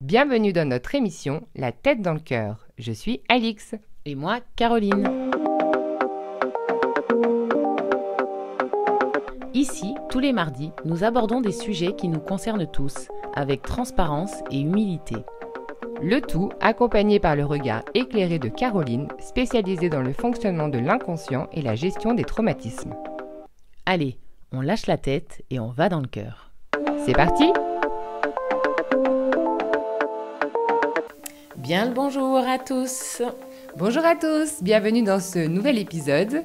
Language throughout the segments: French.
Bienvenue dans notre émission La tête dans le cœur. Je suis Alix. Et moi, Caroline. Ici, tous les mardis, nous abordons des sujets qui nous concernent tous, avec transparence et humilité. Le tout accompagné par le regard éclairé de Caroline, spécialisée dans le fonctionnement de l'inconscient et la gestion des traumatismes. Allez, on lâche la tête et on va dans le cœur. C'est parti! Bien le bonjour à tous. Bonjour à tous, bienvenue dans ce nouvel épisode.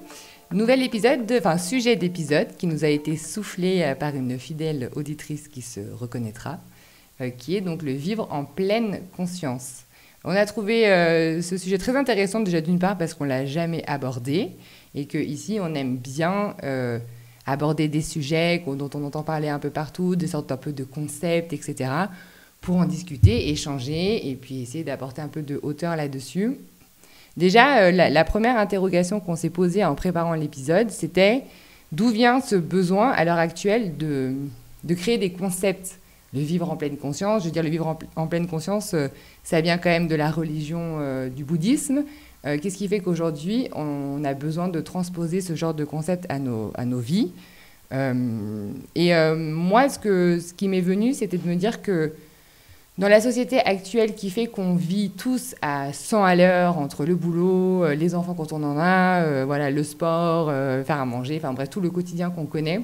Sujet d'épisode qui nous a été soufflé par une fidèle auditrice qui se reconnaîtra, qui est donc le vivre en pleine conscience. On a trouvé ce sujet très intéressant déjà d'une part parce qu'on ne l'a jamais abordé et qu'ici on aime bien aborder des sujets dont on entend parler un peu partout, des sortes un peu de concepts, etc., pour en discuter, échanger et puis essayer d'apporter un peu de hauteur là-dessus. Déjà, la première interrogation qu'on s'est posée en préparant l'épisode, c'était d'où vient ce besoin à l'heure actuelle de créer des concepts, de vivre en pleine conscience. Je veux dire, le vivre en pleine conscience, ça vient quand même de la religion du bouddhisme. Qu'est-ce qui fait qu'aujourd'hui, on a besoin de transposer ce genre de concept à nos vies moi, ce qui m'est venu, c'était de me dire que dans la société actuelle qui fait qu'on vit tous à 100 à l'heure entre le boulot, les enfants quand on en a, le sport, faire à manger, enfin bref, tout le quotidien qu'on connaît,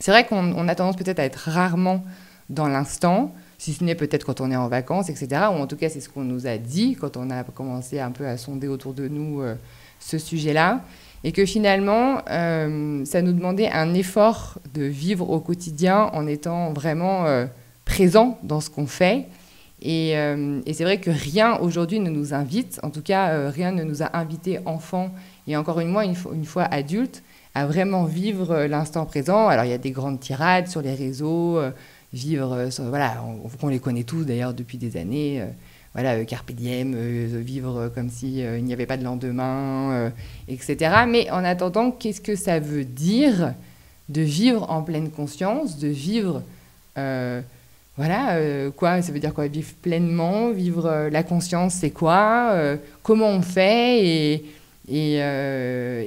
c'est vrai qu'on a tendance peut-être à être rarement dans l'instant, si ce n'est peut-être quand on est en vacances, etc. Ou en tout cas, c'est ce qu'on nous a dit quand on a commencé un peu à sonder autour de nous ce sujet-là. Et que finalement, ça nous demandait un effort de vivre au quotidien en étant vraiment présent dans ce qu'on fait. Et c'est vrai que rien aujourd'hui ne nous invite, en tout cas, rien ne nous a invités enfants et encore une fois adultes, à vraiment vivre l'instant présent. Alors, il y a des grandes tirades sur les réseaux, on les connaît tous d'ailleurs depuis des années. Carpe diem, vivre comme s'il n'y avait pas de lendemain, etc. Mais en attendant, qu'est-ce que ça veut dire de vivre en pleine conscience, de vivre... ça veut dire quoi? Vivre pleinement, vivre la conscience, c'est quoi? Comment on fait? Et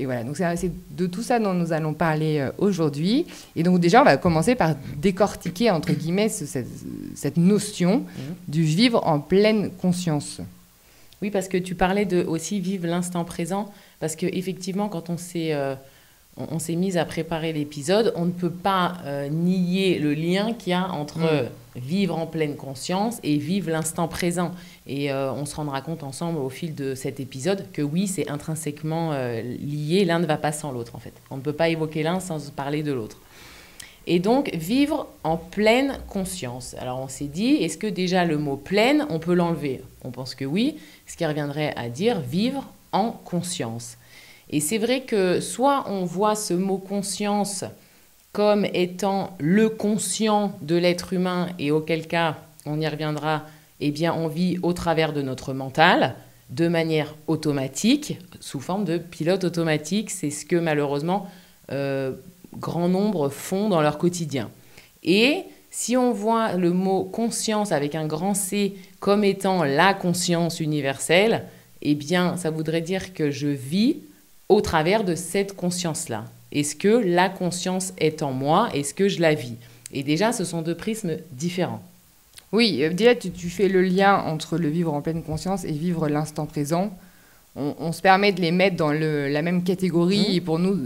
voilà, donc c'est de tout ça dont nous allons parler aujourd'hui. Et donc déjà, on va commencer par décortiquer, entre guillemets, cette notion du vivre en pleine conscience. Oui, parce que tu parlais de aussi vivre l'instant présent, parce qu'effectivement, quand on s'est mis à préparer l'épisode, on ne peut pas nier le lien qu'il y a entre vivre en pleine conscience et vivre l'instant présent. Et on se rendra compte ensemble au fil de cet épisode que oui, c'est intrinsèquement lié, l'un ne va pas sans l'autre en fait. On ne peut pas évoquer l'un sans parler de l'autre. Et donc, vivre en pleine conscience. Alors on s'est dit, est-ce que déjà le mot « pleine », on peut l'enlever? On pense que oui, ce qui reviendrait à dire « vivre en conscience ». Et c'est vrai que soit on voit ce mot conscience comme étant le conscient de l'être humain et auquel cas, on y reviendra, eh bien on vit au travers de notre mental, de manière automatique, sous forme de pilote automatique. C'est ce que malheureusement grand nombre font dans leur quotidien. Et si on voit le mot conscience avec un grand C comme étant la conscience universelle, eh bien ça voudrait dire que je vis au travers de cette conscience-là. Est-ce que la conscience est en moi? Est-ce que je la vis? Et déjà, ce sont deux prismes différents. Oui, déjà, tu fais le lien entre le vivre en pleine conscience et vivre l'instant présent. On se permet de les mettre dans la même catégorie. Et pour nous,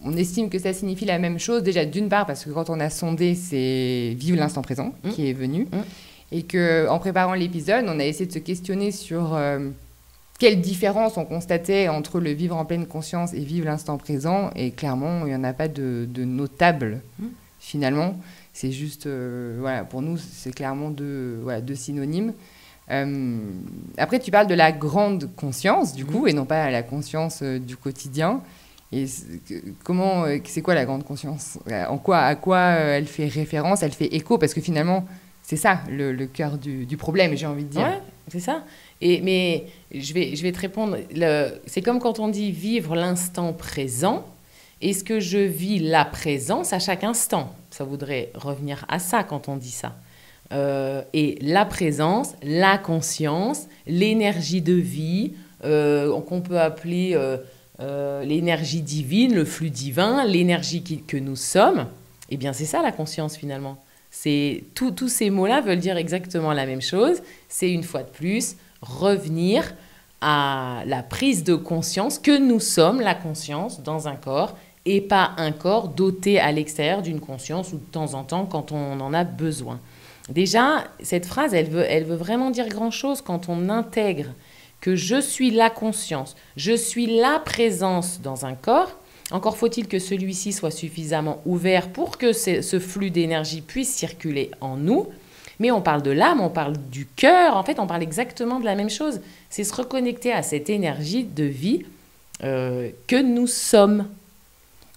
on estime que ça signifie la même chose. Déjà, d'une part, parce que quand on a sondé, c'est vivre l'instant présent qui est venu. Et qu'en préparant l'épisode, on a essayé de se questionner sur... quelle différence on constatait entre le vivre en pleine conscience et vivre l'instant présent? Et clairement, il n'y en a pas de notable, finalement. C'est juste, pour nous, c'est clairement deux synonymes. Après, tu parles de la grande conscience, du coup, et non pas la conscience du quotidien. Et c'est quoi la grande conscience? À quoi elle fait référence? Elle fait écho? Parce que finalement, c'est ça, le cœur du problème, j'ai envie de dire. Ouais, c'est ça. Mais je vais te répondre. C'est comme quand on dit vivre l'instant présent. Est-ce que je vis la présence à chaque instant? Ça voudrait revenir à ça quand on dit ça. Et la présence, la conscience, l'énergie de vie, qu'on peut appeler l'énergie divine, le flux divin, l'énergie que nous sommes, eh bien c'est ça la conscience finalement. Tous ces mots-là veulent dire exactement la même chose. C'est une fois de plus revenir à la prise de conscience que nous sommes la conscience dans un corps et pas un corps doté à l'extérieur d'une conscience ou de temps en temps quand on en a besoin. Déjà, cette phrase, elle veut vraiment dire grand-chose quand on intègre que je suis la conscience, je suis la présence dans un corps. Encore faut-il que celui-ci soit suffisamment ouvert pour que ce flux d'énergie puisse circuler en nous. Mais on parle de l'âme, on parle du cœur. En fait, on parle exactement de la même chose. C'est se reconnecter à cette énergie de vie que nous sommes.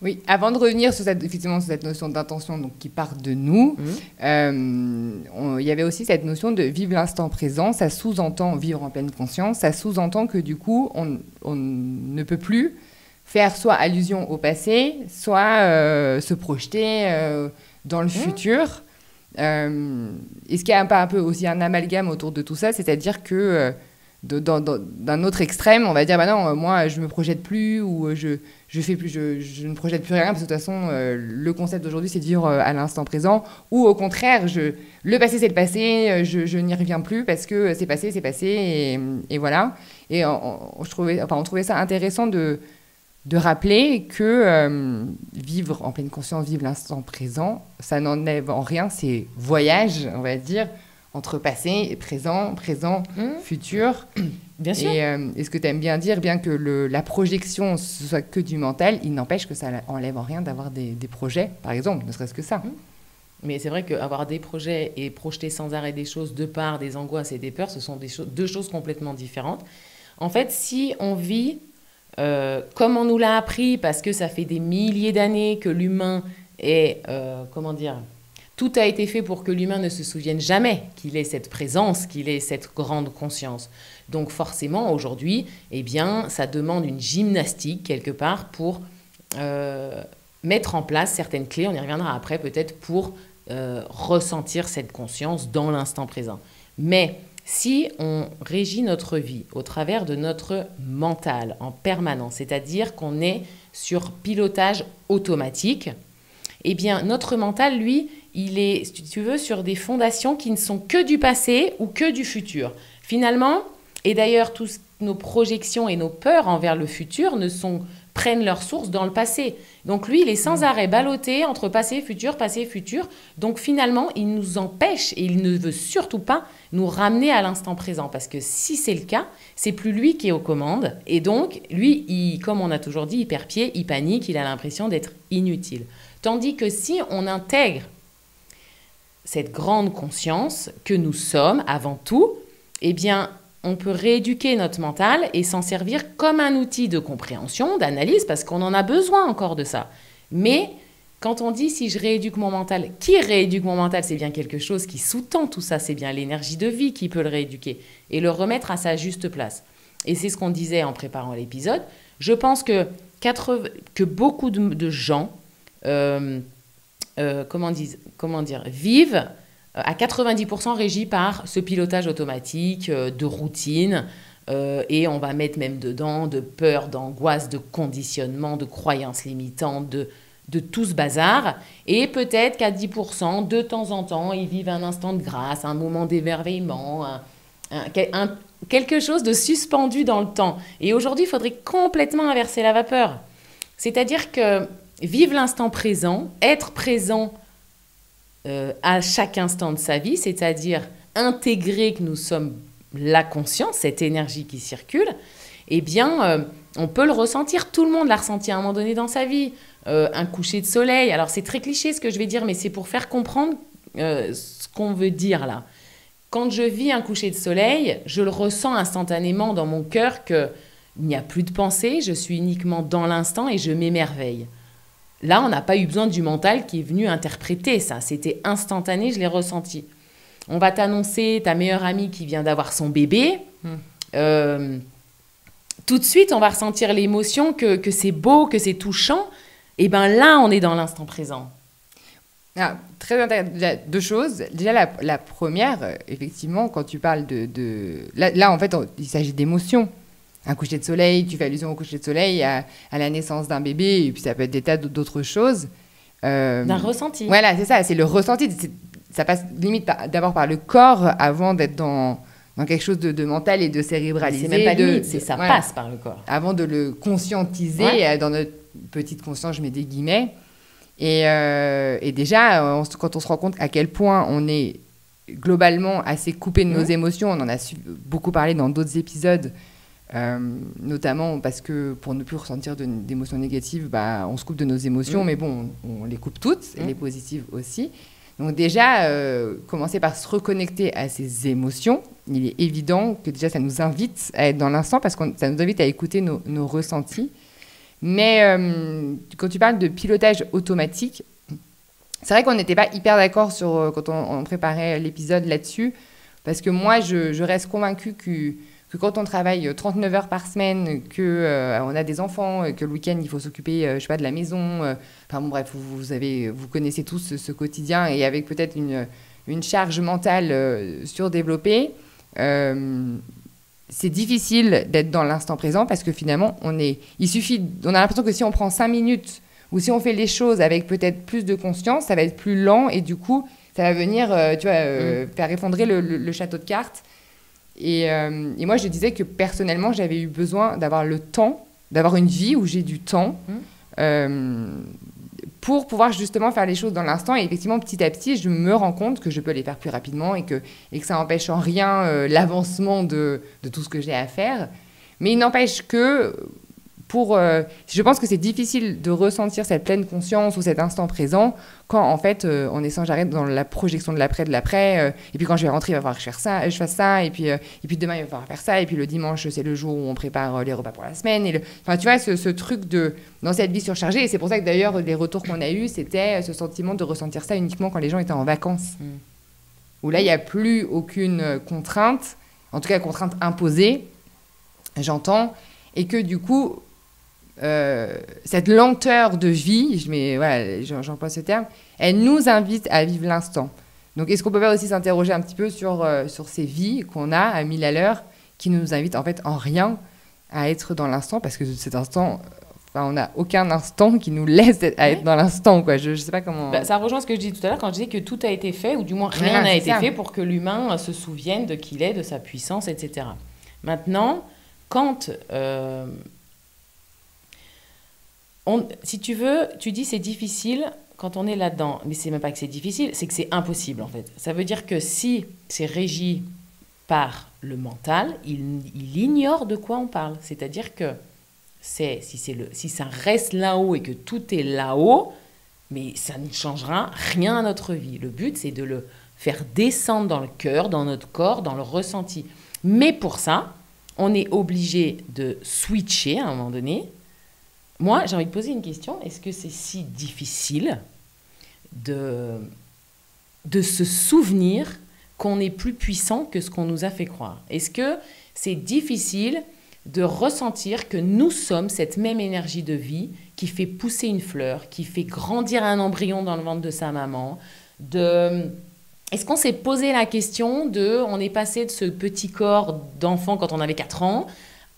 Oui, avant de revenir sur effectivement, sur cette notion d'intention donc, qui part de nous, il y avait aussi cette notion de vivre l'instant présent. Ça sous-entend vivre en pleine conscience. Ça sous-entend que du coup, on ne peut plus faire soit allusion au passé, soit se projeter dans le futur. Est-ce qu'il y a un peu aussi un amalgame autour de tout ça, c'est-à-dire que d'un autre extrême, on va dire bah non, moi je me projette plus ou je ne projette plus rien parce que de toute façon le concept d'aujourd'hui c'est de vivre à l'instant présent, ou au contraire le passé c'est le passé, je n'y reviens plus parce que c'est passé et voilà. Et on trouvait ça intéressant de rappeler que vivre en pleine conscience, vivre l'instant présent, ça n'enlève en rien ces voyages, on va dire, entre passé et présent, futur. Bien sûr. Et ce que tu aimes bien dire, bien que la projection ce soit que du mental, il n'empêche que ça n'enlève en rien d'avoir des projets, par exemple, ne serait-ce que ça. Mais c'est vrai qu'avoir des projets et projeter sans arrêt des choses de part des angoisses et des peurs, ce sont deux choses complètement différentes. En fait, si on vit comme on nous l'a appris, parce que ça fait des milliers d'années que l'humain est, tout a été fait pour que l'humain ne se souvienne jamais qu'il ait cette présence, qu'il ait cette grande conscience. Donc forcément, aujourd'hui, eh bien, ça demande une gymnastique quelque part pour mettre en place certaines clés, on y reviendra après peut-être, pour ressentir cette conscience dans l'instant présent. Mais si on régit notre vie au travers de notre mental en permanence, c'est-à-dire qu'on est sur pilotage automatique, eh bien, notre mental, lui, il est, si tu veux, sur des fondations qui ne sont que du passé ou que du futur. Finalement, et d'ailleurs, toutes nos projections et nos peurs envers le futur prennent leur source dans le passé. Donc lui, il est sans arrêt ballotté entre passé, futur. Donc finalement, il nous empêche et il ne veut surtout pas nous ramener à l'instant présent. Parce que si c'est le cas, c'est plus lui qui est aux commandes. Et donc, lui, comme on a toujours dit, il perd pied, il panique, il a l'impression d'être inutile. Tandis que si on intègre cette grande conscience que nous sommes avant tout, eh bien, on peut rééduquer notre mental et s'en servir comme un outil de compréhension, d'analyse, parce qu'on en a besoin encore de ça. Mais quand on dit si je rééduque mon mental, qui rééduque mon mental? C'est bien quelque chose qui sous-tend tout ça, c'est bien l'énergie de vie qui peut le rééduquer et le remettre à sa juste place. Et c'est ce qu'on disait en préparant l'épisode. Je pense que beaucoup de gens vivent à 90% régis par ce pilotage automatique, de routine, et on va mettre même dedans de peur, d'angoisse, de conditionnement, de croyances limitantes, de tout ce bazar. Et peut-être qu'à 10%, de temps en temps, ils vivent un instant de grâce, un moment d'émerveillement, quelque chose de suspendu dans le temps. Et aujourd'hui, il faudrait complètement inverser la vapeur. C'est-à-dire que vivre l'instant présent, être présent à chaque instant de sa vie, c'est-à-dire intégrer que nous sommes la conscience, cette énergie qui circule, eh bien, on peut le ressentir. Tout le monde l'a ressenti à un moment donné dans sa vie. Un coucher de soleil. Alors, c'est très cliché ce que je vais dire, mais c'est pour faire comprendre ce qu'on veut dire là. Quand je vis un coucher de soleil, je le ressens instantanément dans mon cœur qu'il n'y a plus de pensée, je suis uniquement dans l'instant et je m'émerveille. Là, on n'a pas eu besoin du mental qui est venu interpréter ça. C'était instantané, je l'ai ressenti. On va t'annoncer ta meilleure amie qui vient d'avoir son bébé. Tout de suite, on va ressentir l'émotion que c'est beau, que c'est touchant. Et bien là, on est dans l'instant présent. Ah, très intéressant. Déjà, deux choses. Déjà, la première, effectivement, quand tu parles Là, en fait, il s'agit d'émotions. Un coucher de soleil, tu fais allusion au coucher de soleil, à la naissance d'un bébé, et puis ça peut être des tas d'autres choses. D'un ressenti. Voilà, c'est ça, c'est le ressenti. Ça passe limite d'abord par le corps avant d'être dans quelque chose de mental et de cérébralisé. C'est même pas limite, ça voilà, passe par le corps. Avant de le conscientiser, dans notre petite conscience, je mets des guillemets. Et déjà, quand on se rend compte à quel point on est globalement assez coupé de nos émotions, on en a beaucoup parlé dans d'autres épisodes, notamment parce que pour ne plus ressentir d'émotions négatives, on se coupe de nos émotions, mais bon, on les coupe toutes, et les positives aussi. Donc déjà, commencer par se reconnecter à ces émotions, il est évident que déjà ça nous invite à être dans l'instant, parce que ça nous invite à écouter nos ressentis. Mais quand tu parles de pilotage automatique, c'est vrai qu'on n'était pas hyper d'accord quand on préparait l'épisode là-dessus, parce que moi, je reste convaincue que quand on travaille 39 heures par semaine, qu'on a des enfants, que le week-end, il faut s'occuper, je sais pas, de la maison. Enfin bon, bref, vous connaissez tous ce quotidien, et avec peut-être une charge mentale surdéveloppée, c'est difficile d'être dans l'instant présent, parce que finalement, on a l'impression que si on prend 5 minutes, ou si on fait les choses avec peut-être plus de conscience, ça va être plus lent, et du coup, ça va venir faire effondrer le château de cartes. Et moi, je disais que personnellement, j'avais eu besoin d'avoir le temps, d'avoir une vie où j'ai du temps pour pouvoir justement faire les choses dans l'instant. Et effectivement, petit à petit, je me rends compte que je peux les faire plus rapidement, et que ça n'empêche en rien l'avancement de tout ce que j'ai à faire. Mais il n'empêche que je pense que c'est difficile de ressentir cette pleine conscience ou cet instant présent quand, en fait, on est sans arrêt dans la projection de l'après, et puis quand je vais rentrer, il va falloir que je fasse ça, et puis demain, il va falloir faire ça, et puis le dimanche, c'est le jour où on prépare les repas pour la semaine. Enfin, tu vois, ce truc dans cette vie surchargée, et c'est pour ça que d'ailleurs, les retours qu'on a eus, c'était ce sentiment de ressentir ça uniquement quand les gens étaient en vacances. Où là, il n'y a plus aucune contrainte, en tout cas, contrainte imposée, j'entends, et que du coup, cette lenteur de vie, j'emploie ce terme, elle nous invite à vivre l'instant. Donc, est-ce qu'on peut pas aussi s'interroger un petit peu sur ces vies qu'on a à 1000 à l'heure, qui ne nous invitent en fait en rien à être dans l'instant, parce que cet instant, on n'a aucun instant qui nous laisse être dans l'instant, quoi. Je sais pas comment... ça rejoint ce que je disais tout à l'heure quand je disais que tout a été fait, ou du moins rien n'a été fait pour que l'humain se souvienne de qui il est, de sa puissance, etc. Maintenant, quand... si tu veux, tu dis c'est difficile quand on est là-dedans. Mais c'est même pas que c'est difficile, c'est que c'est impossible en fait. Ça veut dire que si c'est régi par le mental, il ignore de quoi on parle. C'est-à-dire que si ça reste là-haut et que tout est là-haut, mais ça ne changera rien à notre vie. Le but, c'est de le faire descendre dans le cœur, dans notre corps, dans le ressenti. Mais pour ça, on est obligé de switcher à un moment donné. Moi, j'ai envie de poser une question. Est-ce que c'est si difficile de se souvenir qu'on est plus puissant que ce qu'on nous a fait croire? Est-ce que c'est difficile de ressentir que nous sommes cette même énergie de vie qui fait pousser une fleur, qui fait grandir un embryon dans le ventre de sa maman? Est-ce qu'on s'est posé la question on est passé de ce petit corps d'enfant quand on avait 4 ans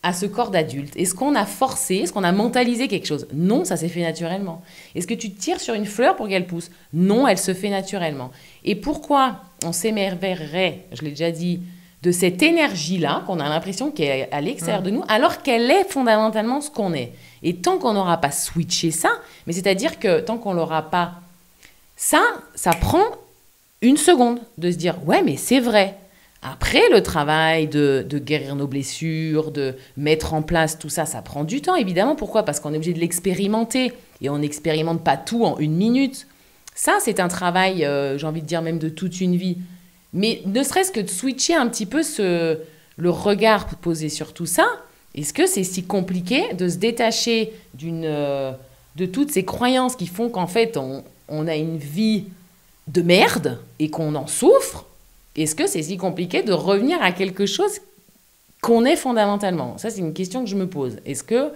à ce corps d'adulte? Est-ce qu'on a forcé, est-ce qu'on a mentalisé quelque chose? Non, ça s'est fait naturellement. Est-ce que tu tires sur une fleur pour qu'elle pousse? Non, elle se fait naturellement. Et pourquoi on s'émerveillerait, je l'ai déjà dit, de cette énergie-là, qu'on a l'impression qu'elle est à l'extérieur de nous, alors qu'elle est fondamentalement ce qu'on est? Et tant qu'on n'aura pas switché ça, mais c'est-à-dire que tant qu'on l'aura pas... Ça prend une seconde de se dire « Ouais, mais c'est vrai ». Après, le travail de guérir nos blessures, de mettre en place tout ça, ça prend du temps, évidemment. Pourquoi? Parce qu'on est obligé de l'expérimenter. Et on n'expérimente pas tout en 1 minute. Ça, c'est un travail, j'ai envie de dire même de toute une vie. Mais ne serait-ce que de switcher un petit peu le regard posé sur tout ça, est-ce que c'est si compliqué de se détacher de toutes ces croyances qui font qu'en fait, on a une vie de merde et qu'on en souffre? Est-ce que c'est si compliqué de revenir à quelque chose qu'on est fondamentalement? Ça, c'est une question que je me pose. Est-ce que,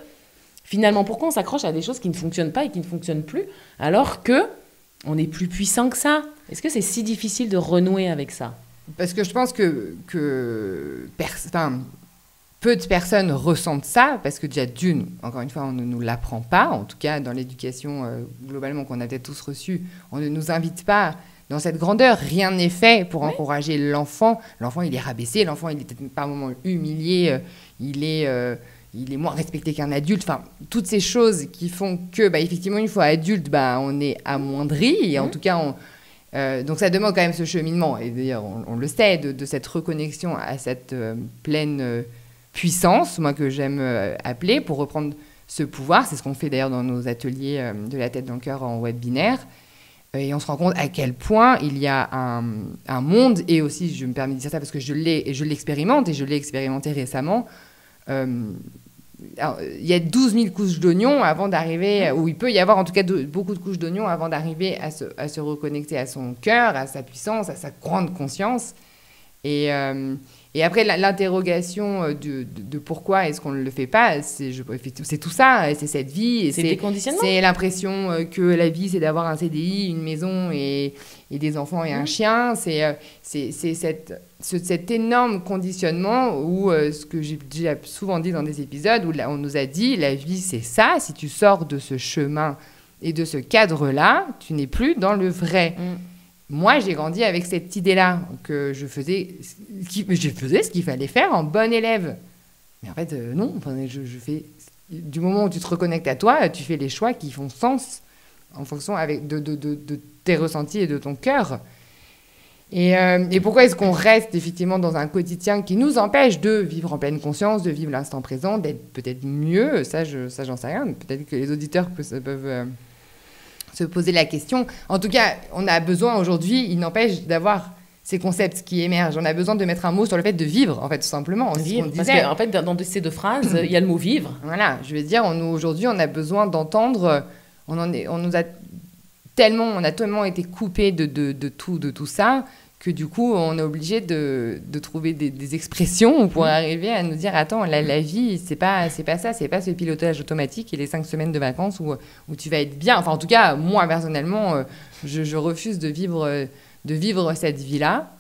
finalement, pourquoi on s'accroche à des choses qui ne fonctionnent pas et qui ne fonctionnent plus, alors que on est plus puissant que ça. Est-ce que c'est si difficile de renouer avec ça? Parce que je pense que peu de personnes ressentent ça, parce que déjà d'une, encore une fois, on ne nous l'apprend pas, en tout cas dans l'éducation globalement qu'on a peut-être tous reçue, on ne nous invite pas dans cette grandeur. Rien n'est fait pour encourager l'enfant. L'enfant, il est rabaissé, l'enfant, il est peut-être par moments humilié, il est moins respecté qu'un adulte. Enfin, toutes ces choses qui font que, effectivement, une fois adulte, on est amoindri, et en tout cas, donc ça demande quand même ce cheminement, et d'ailleurs, on le sait, de cette reconnexion à cette pleine puissance, moi que j'aime appeler, pour reprendre ce pouvoir. C'est ce qu'on fait d'ailleurs dans nos ateliers de la tête dans le cœur en webinaire. Et on se rend compte à quel point il y a un monde, et aussi, je me permets de dire ça parce que je l'expérimente, et je l'ai expérimenté récemment. Alors, il y a 12 000 couches d'oignons avant d'arriver, ou il peut y avoir en tout cas beaucoup de couches d'oignons avant d'arriver à se reconnecter à son cœur, à sa puissance, à sa grande conscience. Et après, l'interrogation de pourquoi est-ce qu'on ne le fait pas, c'est tout ça, c'est cette vie. C'est des conditionnements. C'est l'impression que la vie, c'est d'avoir un CDI, une maison et des enfants et un chien. C'est cet énorme conditionnement où, ce que j'ai déjà souvent dit dans des épisodes, où on nous a dit, la vie, c'est ça. Si tu sors de ce chemin et de ce cadre-là, tu n'es plus dans le vrai. Moi, j'ai grandi avec cette idée-là, que je faisais ce qu'il fallait faire en bonne élève. Mais en fait, non. Enfin, je fais... Du moment où tu te reconnectes à toi, tu fais les choix qui font sens en fonction de tes ressentis et de ton cœur. Et pourquoi est-ce qu'on reste effectivement dans un quotidien qui nous empêche de vivre en pleine conscience, de vivre l'instant présent, d'être peut-être mieux? Ça, j'en sais rien. Peut-être que les auditeurs peuvent se poser la question. En tout cas, on a besoin aujourd'hui, il n'empêche, d'avoir ces concepts qui émergent. On a besoin de mettre un mot sur le fait de vivre, en fait, tout simplement. Vivre, parce qu'en fait, dans ces deux phrases, il y a le mot vivre. Voilà, je veux dire, aujourd'hui, on a besoin d'entendre... On a tellement été coupés de tout ça, que du coup, on est obligé de trouver des expressions pour arriver à nous dire, attends, la vie, c'est pas ça, c'est pas ce pilotage automatique et les 5 semaines de vacances où tu vas être bien. Enfin, en tout cas, moi, personnellement, je refuse de vivre cette vie-là.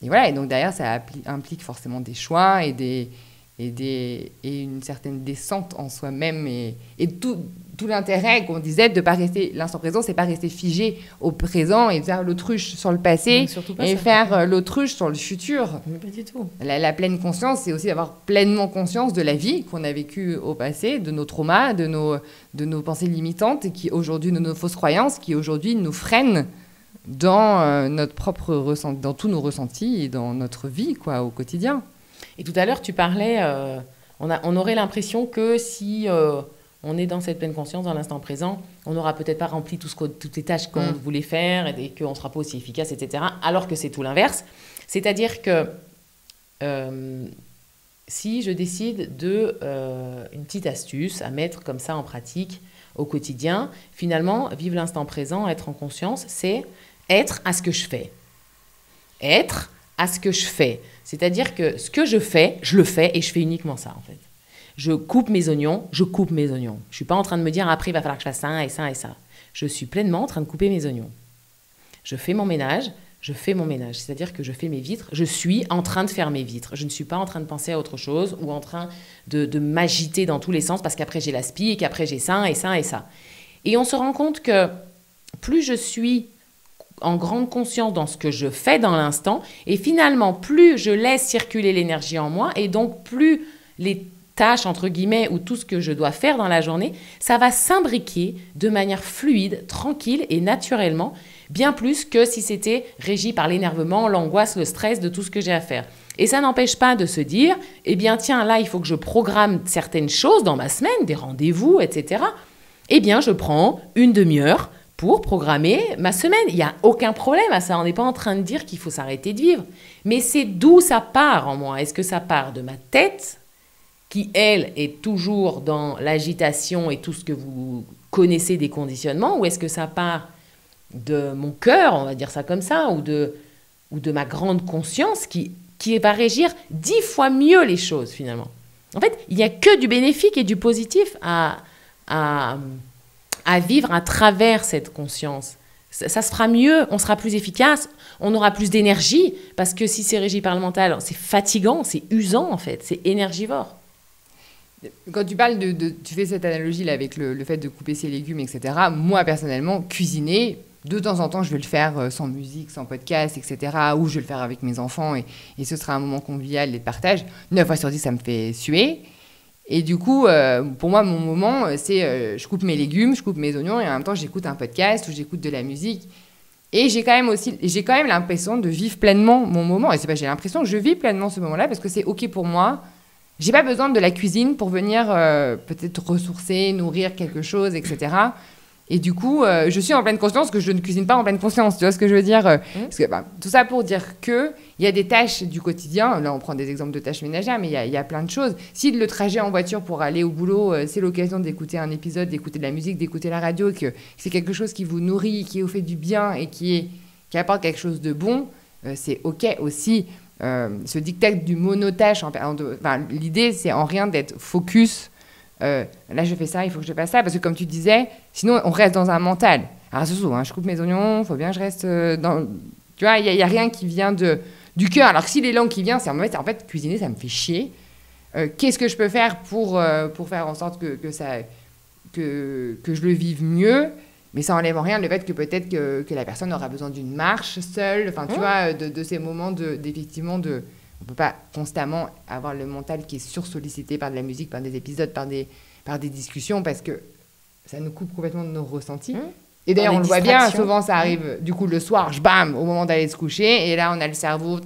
Et voilà, et donc derrière, ça implique forcément des choix et une certaine descente en soi-même. Et tout l'intérêt qu'on disait de ne pas rester... L'instant présent, c'est pas rester figé au présent et faire l'autruche sur le passé et faire l'autruche sur le futur. Mais pas du tout. La pleine conscience, c'est aussi avoir pleinement conscience de la vie qu'on a vécue au passé, de nos traumas, de nos pensées limitantes, qui aujourd'hui, de nos fausses croyances, qui aujourd'hui nous freinent dans notre propre ressenti, dans tous nos ressentis et dans notre vie, au quotidien. Et tout à l'heure, tu parlais, on aurait l'impression que si on est dans cette pleine conscience, dans l'instant présent, on n'aura peut-être pas rempli toutes les tâches qu'on voulait faire et qu'on ne sera pas aussi efficace, etc. Alors que c'est tout l'inverse. C'est-à-dire que si je décide une petite astuce à mettre comme ça en pratique au quotidien, finalement, vivre l'instant présent, être en conscience, c'est être à ce que je fais. Être à ce que je fais. C'est-à-dire que ce que je fais, je le fais et je fais uniquement ça, en fait. Je coupe mes oignons, je coupe mes oignons. Je ne suis pas en train de me dire, après, il va falloir que je fasse ça et ça et ça. Je suis pleinement en train de couper mes oignons. Je fais mon ménage, je fais mon ménage. C'est-à-dire que je fais mes vitres, je suis en train de faire mes vitres. Je ne suis pas en train de penser à autre chose ou en train de m'agiter dans tous les sens parce qu'après, j'ai la spie et qu'après, j'ai ça et ça et ça. Et on se rend compte que plus je suis en grande conscience dans ce que je fais dans l'instant, et finalement, plus je laisse circuler l'énergie en moi, et donc plus les tâches, entre guillemets, ou tout ce que je dois faire dans la journée, ça va s'imbriquer de manière fluide, tranquille et naturellement, bien plus que si c'était régi par l'énervement, l'angoisse, le stress de tout ce que j'ai à faire. Et ça n'empêche pas de se dire, eh bien tiens, là, il faut que je programme certaines choses dans ma semaine, des rendez-vous, etc. Eh bien, je prends une demi-heure pour programmer ma semaine. Il n'y a aucun problème à ça. On n'est pas en train de dire qu'il faut s'arrêter de vivre. Mais c'est d'où ça part en moi. Est-ce que ça part de ma tête, qui, elle, est toujours dans l'agitation et tout ce que vous connaissez des conditionnements, ou est-ce que ça part de mon cœur, on va dire ça comme ça, ou de ma grande conscience qui va régir 10 fois mieux les choses, finalement. En fait, il n'y a que du bénéfique et du positif à vivre à travers cette conscience. ça se fera mieux, on sera plus efficace, on aura plus d'énergie, parce que si c'est régi par le mental, c'est fatigant, c'est usant en fait, c'est énergivore. Quand tu parles tu fais cette analogie là avec le fait de couper ses légumes, etc. Moi, personnellement, cuisiner, de temps en temps, je vais le faire sans musique, sans podcast, etc. Ou je vais le faire avec mes enfants et ce sera un moment convivial et de partage. 9 fois sur 10, ça me fait suer. Et du coup, pour moi, mon moment, c'est je coupe mes légumes, je coupe mes oignons et en même temps, j'écoute un podcast ou j'écoute de la musique. Et j'ai quand même l'impression de vivre pleinement mon moment. Et c'est pas j'ai l'impression que je vis pleinement ce moment-là parce que c'est OK pour moi. J'ai pas besoin de la cuisine pour venir peut-être ressourcer, nourrir quelque chose, etc. Et du coup, je suis en pleine conscience que je ne cuisine pas en pleine conscience. Tu vois ce que je veux dire Parce que, tout ça pour dire qu'il y a des tâches du quotidien. Là, on prend des exemples de tâches ménagères, mais il y a plein de choses. Si le trajet en voiture pour aller au boulot, c'est l'occasion d'écouter un épisode, d'écouter de la musique, d'écouter la radio, que c'est quelque chose qui vous nourrit, qui vous fait du bien et qui apporte quelque chose de bon, c'est OK aussi. Ce diktat du monotâche, l'idée, c'est en rien d'être focus. Là, je fais ça, il faut que je fasse ça. Parce que comme tu disais, sinon, on reste dans un mental. Alors, c'est souvent, je coupe mes oignons, il faut bien que je reste dans... Tu vois, il n'y a rien qui vient du cœur. Alors que si l'élan qui vient, c'est en fait, cuisiner, ça me fait chier. Qu'est-ce que je peux faire pour faire en sorte que je le vive mieux ? Mais ça n'enlève en rien le fait que peut-être que la personne aura besoin d'une marche seule. Enfin, tu vois, de ces moments d'effectivement de... On ne peut pas constamment avoir le mental qui est sursollicité par de la musique, par des épisodes, par des discussions, parce que ça nous coupe complètement de nos ressentis. Et d'ailleurs, on le voit bien, souvent ça arrive du coup le soir, bam, au moment d'aller se coucher, et là on a le cerveau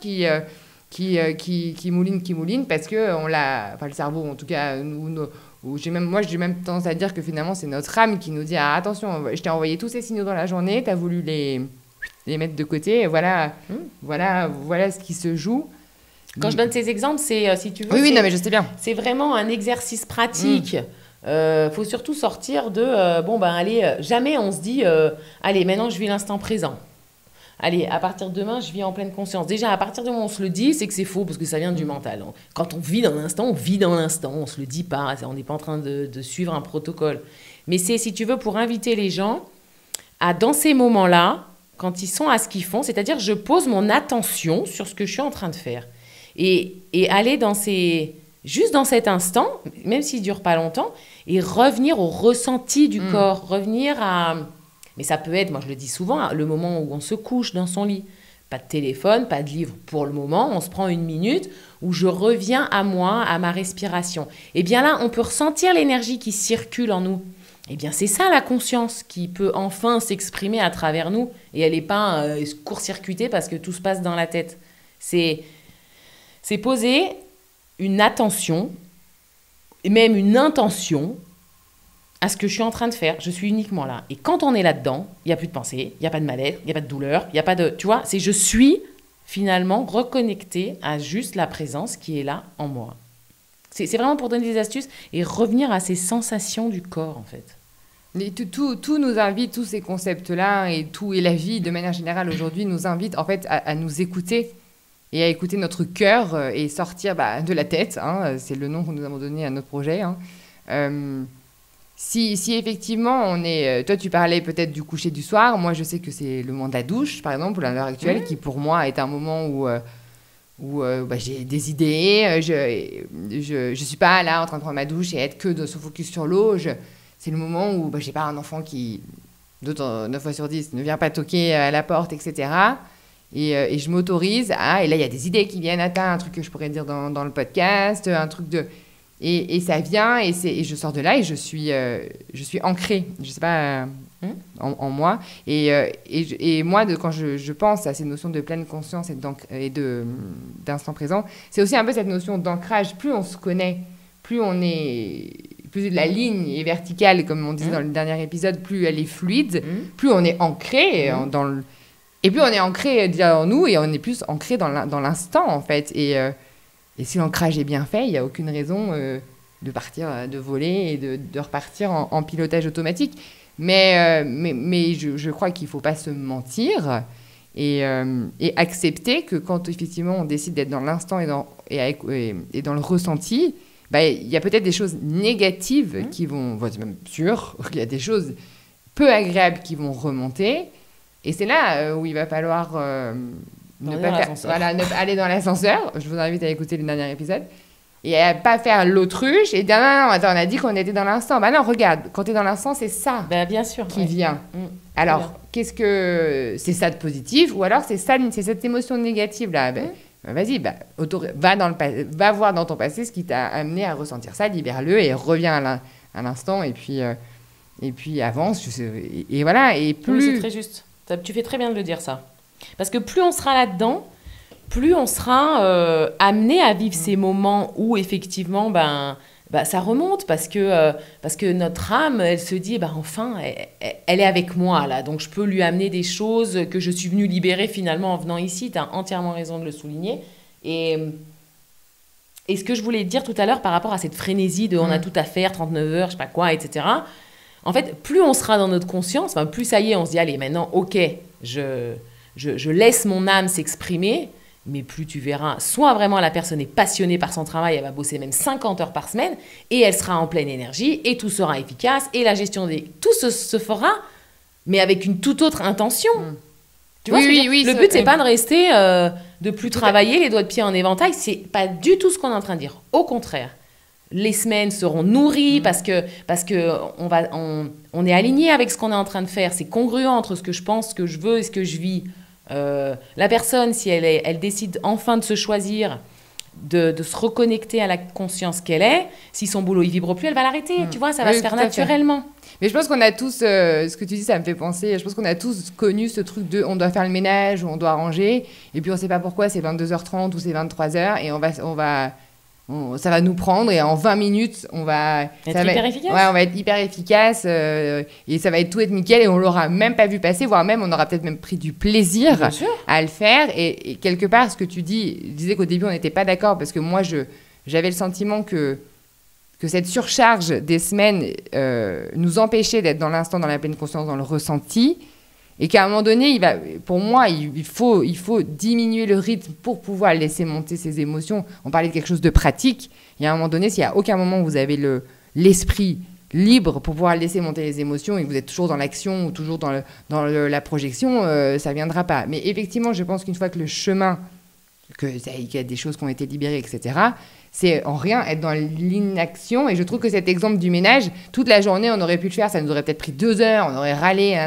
qui mouline, parce que on l'a... Enfin, le cerveau, en tout cas, j'ai même tendance à dire que finalement, c'est notre âme qui nous dit « Ah, attention, je t'ai envoyé tous ces signaux dans la journée, t'as voulu les mettre de côté, et voilà ce qui se joue. » Quand je donne ces exemples, c'est, si tu veux... Oui, non, mais je sais bien. C'est vraiment un exercice pratique. Faut surtout sortir de... allez, jamais on se dit « Allez, maintenant, je vis l'instant présent. » Allez, à partir de demain, je vis en pleine conscience. Déjà, à partir du moment où on se le dit, c'est que c'est faux, parce que ça vient du mental. Quand on vit dans l'instant, on vit dans l'instant. On ne se le dit pas, on n'est pas en train de suivre un protocole. Mais c'est, si tu veux, pour inviter les gens à, dans ces moments-là, quand ils sont à ce qu'ils font, c'est-à-dire je pose mon attention sur ce que je suis en train de faire. Et aller juste dans cet instant, même s'il ne dure pas longtemps, et revenir au ressenti du corps, revenir à... Mais ça peut être, moi je le dis souvent, le moment où on se couche dans son lit. Pas de téléphone, pas de livre pour le moment. On se prend 1 minute où je reviens à moi, à ma respiration. Et bien là, on peut ressentir l'énergie qui circule en nous. Et bien c'est ça la conscience qui peut enfin s'exprimer à travers nous. Et elle n'est pas court-circuitée parce que tout se passe dans la tête. C'est poser une attention, et même une intention, à ce que je suis en train de faire. Je suis uniquement là. Et quand on est là-dedans, il n'y a plus de pensée, il n'y a pas de mal-être, il n'y a pas de douleur, il n'y a pas de... Tu vois, c'est je suis finalement reconnectée à juste la présence qui est là en moi. C'est vraiment pour donner des astuces et revenir à ces sensations du corps, en fait. Mais tout nous invite, tous ces concepts-là et la vie, de manière générale, aujourd'hui, nous invite en fait à nous écouter et à écouter notre cœur et sortir de la tête. C'est le nom que nous avons donné à notre projet. Si effectivement on est... Toi, tu parlais peut-être du coucher du soir. Moi, je sais que c'est le moment de la douche, par exemple, à l'heure actuelle, qui pour moi est un moment où j'ai des idées. Je suis pas là en train de prendre ma douche et être que de se focus sur l'eau. C'est le moment où j'ai pas un enfant qui, 9 fois sur 10, ne vient pas toquer à la porte, etc. Et je m'autorise à... Et là, il y a des idées qui viennent. Attends, un truc que je pourrais dire dans le podcast, un truc de... Et ça vient, et je sors de là, et je suis ancrée, je sais pas, en moi. Et moi, quand je pense à ces notions de pleine conscience et d'instant présent, c'est aussi un peu cette notion d'ancrage. Plus on se connaît, plus la ligne est verticale, comme on disait dans le dernier épisode, plus elle est fluide, plus on est ancré et plus on est ancré en nous, et on est plus ancré dans l'instant, en fait. Et si l'ancrage est bien fait, il n'y a aucune raison de partir, de voler et de repartir en pilotage automatique. Mais je crois qu'il ne faut pas se mentir et accepter que quand effectivement on décide d'être dans l'instant et dans le ressenti, il y a peut-être des choses négatives qui vont... C'est même sûr qu'il y a des choses peu agréables qui vont remonter. Et c'est là où il va falloir aller dans l'ascenseur. Je vous invite à écouter le dernier épisode. Et à pas faire l'autruche et dire non, attends, on a dit qu'on était dans l'instant. Bah non, regarde, quand tu es dans l'instant, c'est ça bien sûr, qui vient. Alors, qu'est-ce que c'est ça de positif ou alors c'est cette émotion négative là vas-y, va voir dans ton passé ce qui t'a amené à ressentir ça, libère-le et reviens à l'instant et puis avance. Et voilà, et plus... Oui, c'est très juste. Tu fais très bien de le dire, ça. Parce que plus on sera là-dedans, plus on sera amené à vivre ces moments où, effectivement, ça remonte parce que notre âme, elle se dit, enfin, elle est avec moi, là. Donc, je peux lui amener des choses que je suis venue libérer, finalement, en venant ici. Tu as entièrement raison de le souligner. Et ce que je voulais te dire tout à l'heure par rapport à cette frénésie de on a tout à faire, 39 heures, je sais pas quoi, etc., en fait, plus on sera dans notre conscience, plus ça y est, on se dit, allez, maintenant, ok, je laisse mon âme s'exprimer, mais plus tu verras, soit vraiment la personne est passionnée par son travail, elle va bosser même 50 heures par semaine, et elle sera en pleine énergie, et tout sera efficace, et la gestion tout se fera, mais avec une toute autre intention. Tu vois le but, c'est pas de rester, de plus travailler, les doigts de pied en éventail, c'est pas du tout ce qu'on est en train de dire. Au contraire. Les semaines seront nourries parce que on est aligné avec ce qu'on est en train de faire. C'est congruent entre ce que je pense, ce que je veux et ce que je vis. La personne, si elle décide enfin de se choisir, de se reconnecter à la conscience qu'elle est, si son boulot il vibre plus, elle va l'arrêter. Tu vois, ça va se faire naturellement. Mais je pense qu'on a tous, ce que tu dis, ça me fait penser, je pense qu'on a tous connu ce truc de on doit faire le ménage ou on doit ranger, et puis on ne sait pas pourquoi c'est 22h30 ou c'est 23h, et ça va nous prendre et en 20 minutes, on va être hyper efficace. Ouais, on va être hyper efficace et ça va tout être nickel et on l'aura même pas vu passer, voire même on aura peut-être même pris du plaisir à le faire. Et quelque part, ce que tu disais qu'au début on n'était pas d'accord parce que moi j'avais le sentiment que cette surcharge des semaines nous empêchait d'être dans l'instant, dans la pleine conscience, dans le ressenti. Et qu'à un moment donné, pour moi, il faut diminuer le rythme pour pouvoir laisser monter ses émotions. On parlait de quelque chose de pratique. Il y a un moment donné, s'il n'y a aucun moment où vous avez l'esprit libre pour pouvoir laisser monter les émotions et que vous êtes toujours dans l'action ou toujours dans la projection, ça ne viendra pas. Mais effectivement, je pense qu'une fois que le chemin, qu'il y a des choses qui ont été libérées, etc., c'est en rien être dans l'inaction. Et je trouve que cet exemple du ménage, toute la journée, on aurait pu le faire, ça nous aurait peut-être pris 2 heures, on aurait râlé,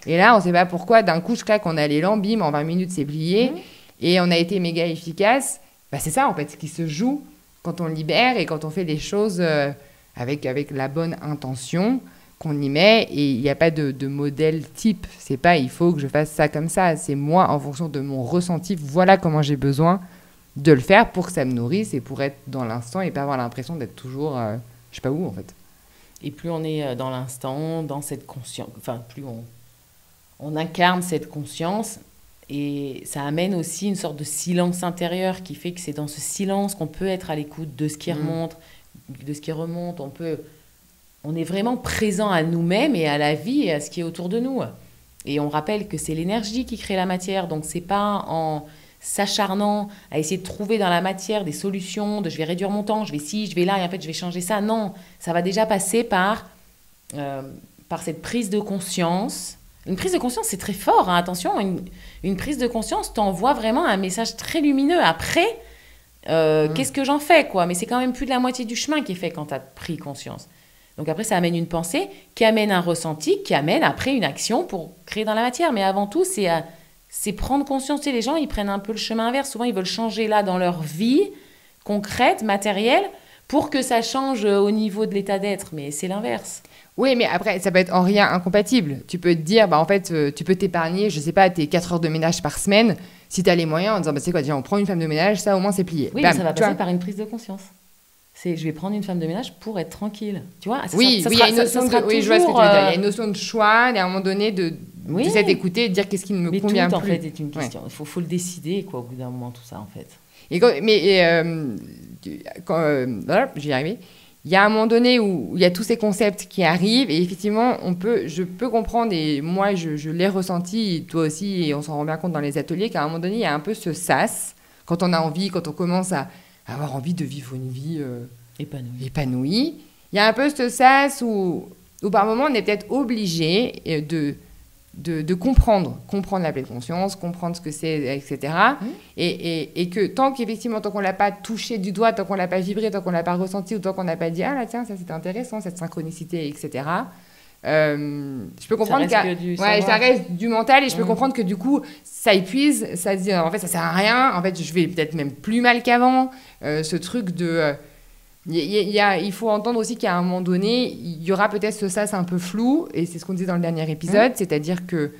et là, on ne sait pas pourquoi, d'un coup, je claque, on a l'élan, bim, en 20 minutes, c'est plié, et on a été méga efficace. C'est ça, en fait, ce qui se joue quand on libère et quand on fait les choses avec la bonne intention qu'on y met, et il n'y a pas de modèle type. C'est pas, il faut que je fasse ça comme ça, c'est moi, en fonction de mon ressenti, voilà comment j'ai besoin de le faire pour que ça me nourrisse et pour être dans l'instant et pas avoir l'impression d'être toujours je sais pas où en fait. Et plus on est dans l'instant, dans cette conscience, plus on incarne cette conscience, et ça amène aussi une sorte de silence intérieur qui fait que c'est dans ce silence qu'on peut être à l'écoute de ce qui remonte, de ce qui remonte. On est vraiment présent à nous-mêmes et à la vie et à ce qui est autour de nous. Et on rappelle que c'est l'énergie qui crée la matière, donc c'est pas en s'acharnant à essayer de trouver dans la matière des solutions, je vais réduire mon temps, je vais ci, je vais là, et en fait je vais changer ça. Non, ça va déjà passer par cette prise de conscience. Une prise de conscience, c'est très fort, hein, attention, une prise de conscience t'envoie vraiment un message très lumineux. Après, qu'est-ce que j'en fais, quoi? Mais c'est quand même plus de la moitié du chemin qui est fait quand tu as pris conscience. Donc après, ça amène une pensée, qui amène un ressenti, qui amène après une action pour créer dans la matière. Mais avant tout, c'est prendre conscience. Tu sais, les gens, ils prennent un peu le chemin inverse. Souvent, ils veulent changer là dans leur vie concrète, matérielle, pour que ça change au niveau de l'état d'être. Mais c'est l'inverse. Oui, mais après, ça peut être en rien incompatible. Tu peux te dire, en fait, tu peux t'épargner, je sais pas, tes 4 heures de ménage par semaine, si tu as les moyens, en disant, c'est quoi, déjà, on prend une femme de ménage, ça, au moins, c'est plié. Oui, mais ça va passer par une prise de conscience. Je vais prendre une femme de ménage pour être tranquille. Tu vois, il y a une notion de... Oui, je vois ce que tu veux dire. Il y a une notion de choix, et à un moment donné, d'essayer d'écouter, de dire qu'est-ce qui ne me convient plus. Mais tout, en fait, est une question. Il faut le décider, quoi, au bout d'un moment, tout ça, en fait. Voilà, je vais y arriver. Il y a un moment donné où il y a tous ces concepts qui arrivent, et effectivement, je peux comprendre, et moi, je l'ai ressenti, et toi aussi, et on s'en rend bien compte dans les ateliers, qu'à un moment donné, il y a un peu ce sas, quand on a envie, quand on commence à avoir envie de vivre une vie épanouie. Il y a un peu ce sas où où par moment, on est peut-être obligé de comprendre la pleine conscience, comprendre ce que c'est, etc. Et que tant qu'on ne l'a pas touché du doigt, tant qu'on ne l'a pas vibré, tant qu'on ne l'a pas ressenti, ou tant qu'on n'a pas dit « Ah là, tiens, ça c'était intéressant, cette synchronicité, etc. » Je peux comprendre ça reste du mental et je peux comprendre que du coup ça épuise, ça se dit en fait ça sert à rien, en fait je vais peut-être même plus mal qu'avant, ce truc de il faut entendre aussi qu'à un moment donné il y aura peut-être ce sas un peu flou et c'est ce qu'on disait dans le dernier épisode, c'est-à-dire que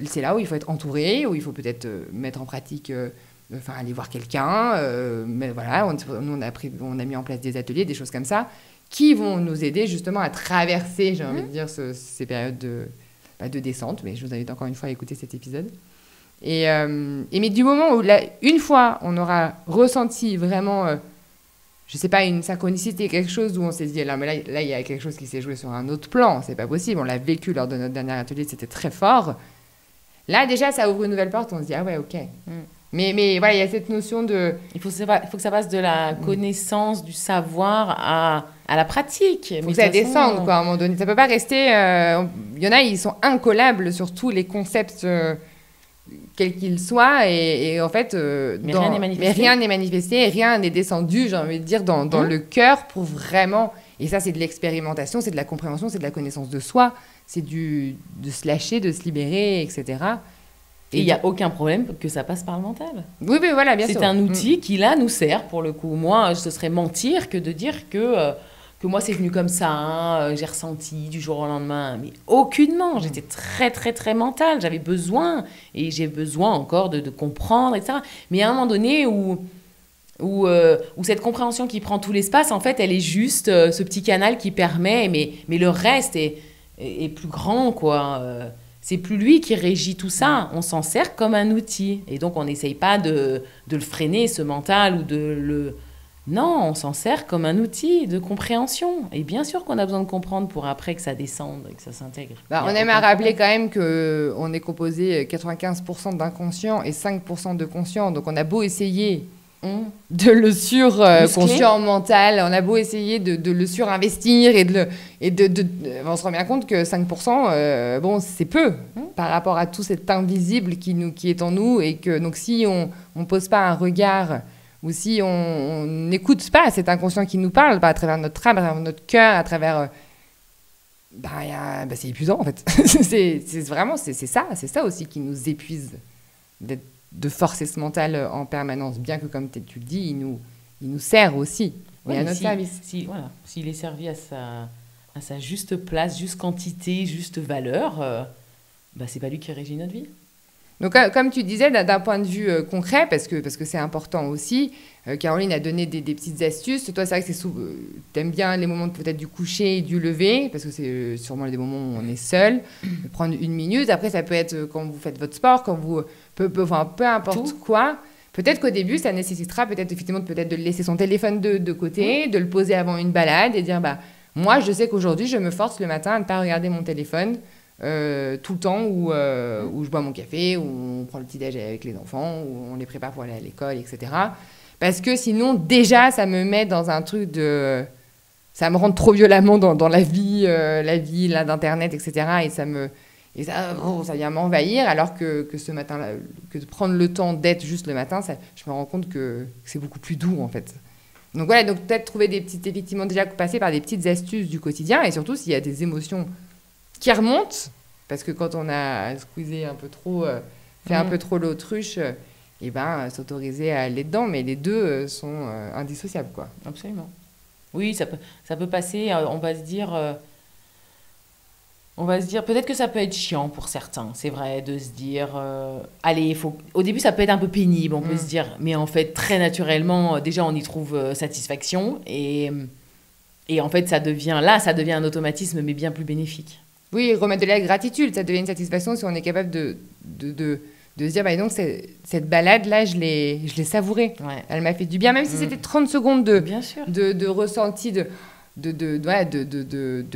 c'est là où il faut être entouré, où il faut peut-être mettre en pratique aller voir quelqu'un, mais voilà, on a mis en place des ateliers, des choses comme ça qui vont nous aider justement à traverser, j'ai envie de dire, ces périodes de descente. Mais je vous invite encore une fois à écouter cet épisode. Mais du moment où, une fois, on aura ressenti vraiment, je ne sais pas, une synchronicité, quelque chose où on s'est dit, là, il y a quelque chose qui s'est joué sur un autre plan, c'est pas possible, on l'a vécu lors de notre dernier atelier, c'était très fort. Là, déjà, ça ouvre une nouvelle porte, on se dit, ah ouais, ok. Mais voilà, il y a cette notion de... Il faut que ça passe de la connaissance, du savoir à la pratique. Il faut que ça descende, quoi, à un moment donné. Ça ne peut pas rester... Il y en a, ils sont incollables sur tous les concepts, quels qu'ils soient. Et en fait... rien n'est manifesté. Mais rien n'est manifesté, rien n'est descendu, j'ai envie de dire, dans le cœur pour vraiment... Et ça, c'est de l'expérimentation, c'est de la compréhension, c'est de la connaissance de soi. C'est de se lâcher, de se libérer, etc. Et il n'y a aucun problème que ça passe par le mental. Oui, voilà, bien sûr. C'est un outil qui, là, nous sert, pour le coup. Moi, ce serait mentir que de dire que moi, c'est venu comme ça, hein, j'ai ressenti du jour au lendemain. Mais aucunement. J'étais très, très, très mentale. J'avais besoin, et j'ai besoin encore de comprendre, etc. Mais à un moment donné où cette compréhension qui prend tout l'espace, en fait, elle est juste ce petit canal qui permet, mais le reste est plus grand, quoi. C'est plus lui qui régit tout ça. On s'en sert comme un outil. Et donc, on n'essaye pas de le freiner, ce mental, ou de le... Non, on s'en sert comme un outil de compréhension. Et bien sûr qu'on a besoin de comprendre pour après que ça descende et que ça s'intègre. On aime à rappeler quand même qu'on est composé 95% d'inconscient et 5% de conscient. Donc, on a beau essayer de le surconscient mental, on a beau essayer de le surinvestir on se rend bien compte que 5%, c'est peu par rapport à tout cet invisible qui est en nous et que donc si on pose pas un regard ou si on n'écoute pas cet inconscient qui nous parle à travers notre âme, à travers notre cœur, à travers c'est épuisant en fait. c'est ça aussi qui nous épuise de forcer ce mental en permanence, bien que, comme tu le dis, il nous sert aussi, mais à notre service. S'il est servi à sa juste place, juste quantité, juste valeur, c'est pas lui qui régit notre vie. Donc, comme tu disais, d'un point de vue concret, parce que c'est important aussi, Caroline a donné des petites astuces. Toi, c'est vrai que tu aimes bien les moments peut-être du coucher et du lever, parce que c'est sûrement des moments où on est seul. Prendre 1 minute. Après, ça peut être quand vous faites votre sport, quand vous... peu importe quoi. Peut-être qu'au début, ça nécessitera peut-être effectivement de le laisser son téléphone de côté, de le poser avant une balade et dire moi, je sais qu'aujourd'hui, je me force le matin à ne pas regarder mon téléphone tout le temps où je bois mon café, où on prend le petit-déj avec les enfants, où on les prépare pour aller à l'école, etc. Parce que sinon, déjà, ça me met dans un truc de... Ça me rentre trop violemment dans la vie là, d'Internet, etc. Et ça vient m'envahir, alors que ce matin-là, que de prendre le temps d'être juste le matin, je me rends compte que c'est beaucoup plus doux, en fait. Donc voilà, donc peut-être trouver des petites... Effectivement, déjà passer par des petites astuces du quotidien, et surtout s'il y a des émotions qui remontent, parce que quand on a squeezé un peu trop, fait un peu trop l'autruche, s'autoriser à aller dedans, mais les deux sont indissociables, quoi. Absolument. Oui, ça peut passer, on va se dire, peut-être que ça peut être chiant pour certains, c'est vrai, de se dire, au début ça peut être un peu pénible, on peut se dire, mais en fait, très naturellement, déjà on y trouve satisfaction, et en fait ça devient un automatisme, mais bien plus bénéfique. Oui, remettre de la gratitude, ça devient une satisfaction si on est capable de se dire, donc cette balade-là, je l'ai savourée. Ouais. Elle m'a fait du bien, même si c'était 30 secondes de ressenti, de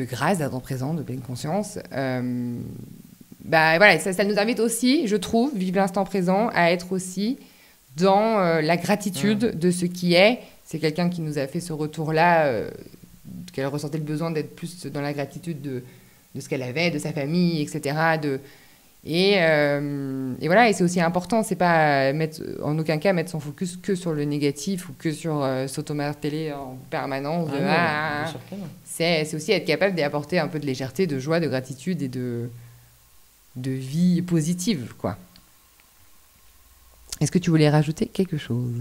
grâce, d'être présent, de pleine conscience. Ça nous invite aussi, je trouve, vivre l'instant présent, à être aussi dans la gratitude de ce qui est. C'est quelqu'un qui nous a fait ce retour-là qu'elle ressentait le besoin d'être plus dans la gratitude de ce qu'elle avait, de sa famille, etc. Et voilà, et c'est aussi important, c'est pas en aucun cas mettre son focus que sur le négatif ou que sur s'automarteler en permanence. C'est aussi être capable d'apporter un peu de légèreté, de joie, de gratitude et de vie positive, quoi. Est-ce que tu voulais rajouter quelque chose ?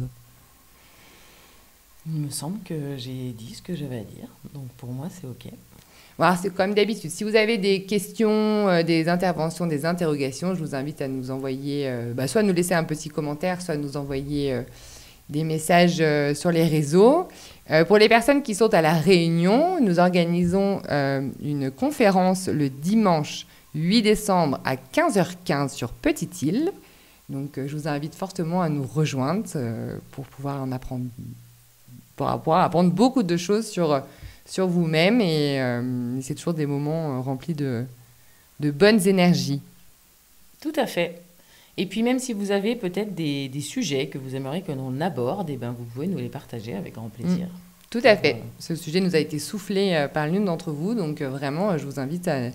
Il me semble que j'ai dit ce que j'avais à dire, donc pour moi c'est ok. Voilà, c'est comme d'habitude. Si vous avez des questions, des interventions, des interrogations, je vous invite à nous envoyer, soit nous laisser un petit commentaire, soit nous envoyer des messages sur les réseaux. Pour les personnes qui sont à La Réunion, nous organisons une conférence le dimanche 8 décembre à 15h15 sur Petite Île. Donc, je vous invite fortement à nous rejoindre pour pouvoir en apprendre, pour apprendre beaucoup de choses sur vous-même. Et c'est toujours des moments remplis de bonnes énergies. Tout à fait. Et puis même si vous avez peut-être des sujets que vous aimeriez que l'on aborde, vous pouvez nous les partager avec grand plaisir. Tout à fait. Ce sujet nous a été soufflé par l'une d'entre vous. Donc vraiment, je vous invite à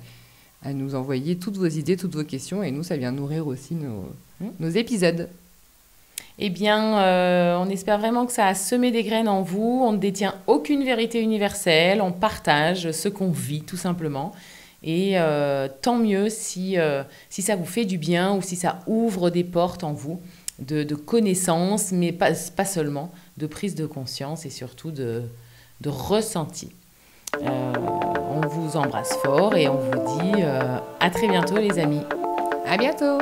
nous envoyer toutes vos idées, toutes vos questions. Et nous, ça vient nourrir aussi nos épisodes. Eh bien, on espère vraiment que ça a semé des graines en vous. On ne détient aucune vérité universelle. On partage ce qu'on vit, tout simplement. Et tant mieux si ça vous fait du bien ou si ça ouvre des portes en vous de connaissances, mais pas seulement, de prise de conscience et surtout de ressenti. On vous embrasse fort et on vous dit à très bientôt les amis. À bientôt.